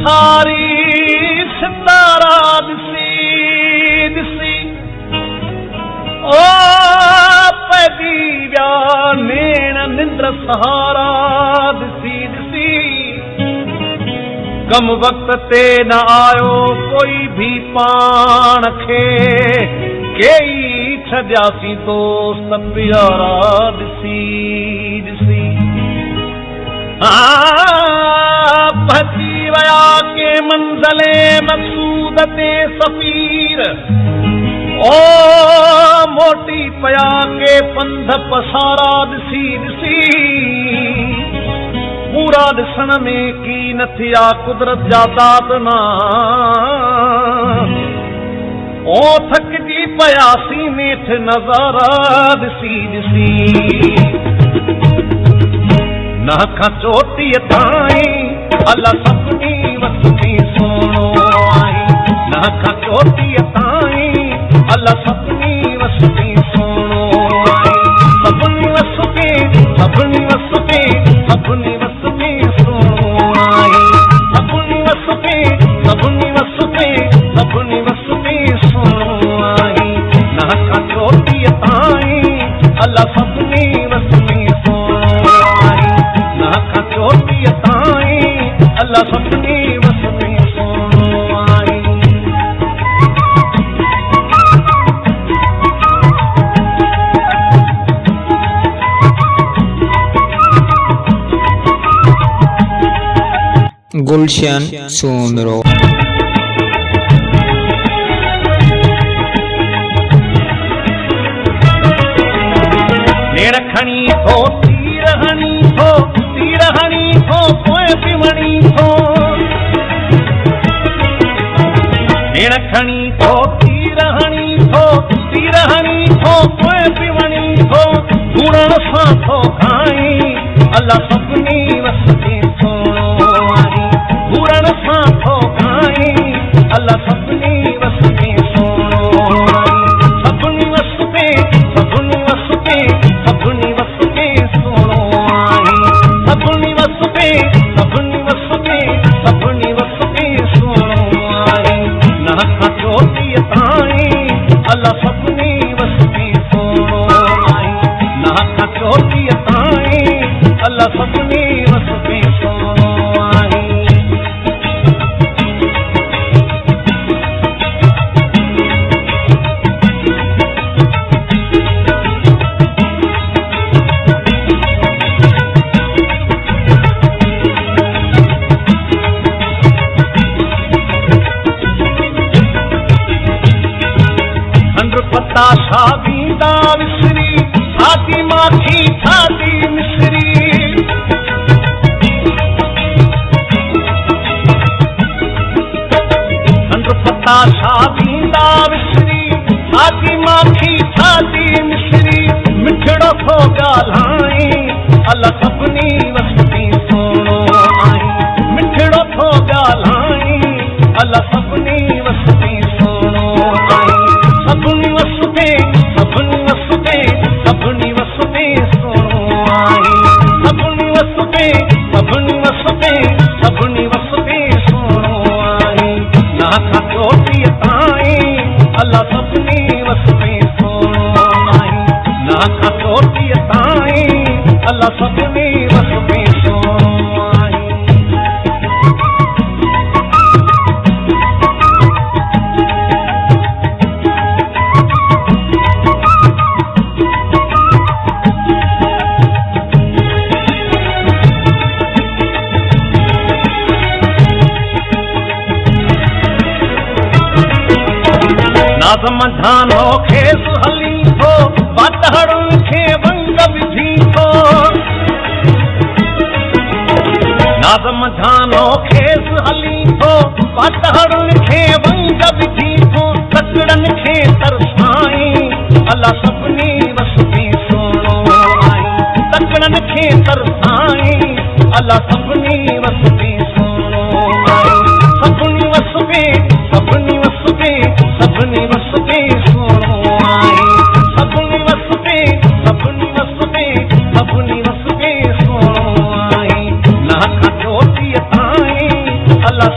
सारी सितारा दिसी दिसी ओ पैदी व्या नेण निंद्र सहारा दिसी दिसी कम वक्त ते न आयो कोई भी पाण खे केई छॾियासीं दोस्त प्यारा दिसी दिसी भॼी विया के मंज़िले मक़सूद ते सफ़ीर ओ मोटी पिया के पंध पसारा दिसी दिसी पूरा ॾिसण में की न थिया कुदरत जा दादना ओ थकजी पयासी नेठ नज़ारा दिसी दिसी नाखा चोटी ताईं अल्लाह सभिनी वसती सोनो आई नाखा चोटी ताईं अल्लाह सभिनी वसती सोनो आई सभिनी वसती सभिनी वसती सभिनी वसती सोनो आई सभिनी वसती सभिनी वसती सभिनी वसती सोनो आई नाखा चोटी ताईं अल्लाह सभिनी वसती सोनो आई नाखा चोटी ताईं अल्लाह सभिनी वसती सोनो आई गुलशन सोनरो नेड़ खणी थो तीर हणी थो पोइ पिवणी थो नेड़ खणी थो तीर हणी थो पोइ पिवणी थो घुरण सां थो खाई अल्लाह सभिनी वसती सोनो आई घुरण सां थो खाई अल्लाह सभिनी वसती सोनो आई सभिनी वसती सभिनी वसती सभिनी वसती सोनो आई सभिनी वसती सभिनी वसती सभिनी वसती सोनो आई नाखा चोटी ताईं अल्लाह सभिनी वसती सोनो आई नाखा चोटी ताईं अल्लाह सभिनी वसती सोनो आई छा वींदा विसरी छाती माखी छाती मिसरी खंड पता छा वींदा विसरी छाती माखी छाती मिसरी मिठड़ो थो ॻाल्हाई अल्लाह सभिनी वसती सोनो आई मिठड़ो थो ॻाल्हाई अल्लाह सभिनी वसती सोनो आई सभिनी वसते सभिनी वसते सभिनी वसते सोनो आई सभिनी वसते सभिनी वसते सभिनी वसते सोनो आई नाखा चोटी ताईं अल्लाह सभिनी वसते सोनो आई नाखा चोटी ताईं अल्लाह सभिनी वसते सोनो आई नाज़म झानो खेस हली थो बाटहड़ुनि खे वंग विझी थो नाज़म झानो खेस हली थो बाटहड़ुनि खे वंग विझी थो तकड़नि खे तरसाई अल्लाह सभिनी वसती सोनो आई तकड़नि खे तरसाई अल्लाह सभिनी वसती सोनो आई सभिनी वसती सभिनी वसती सभिनी वसती सोनो आई सभिनी वसती सभिनी वसती सभिनी वसती सोनो आई नाखा चोटी ताईं अल्लाह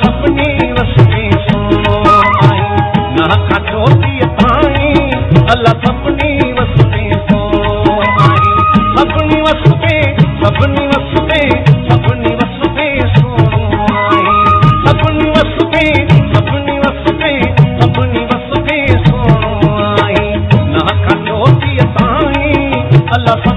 अल्लाह सभिनी वसते सोणो आहे सभिनी वसते सभिनी वसते सभिनी वसते सोणो आहे सभिनी वसते सभिनी वसते सभिनी वसते सोणो आहे ना कनो थी ताईं अल्लाह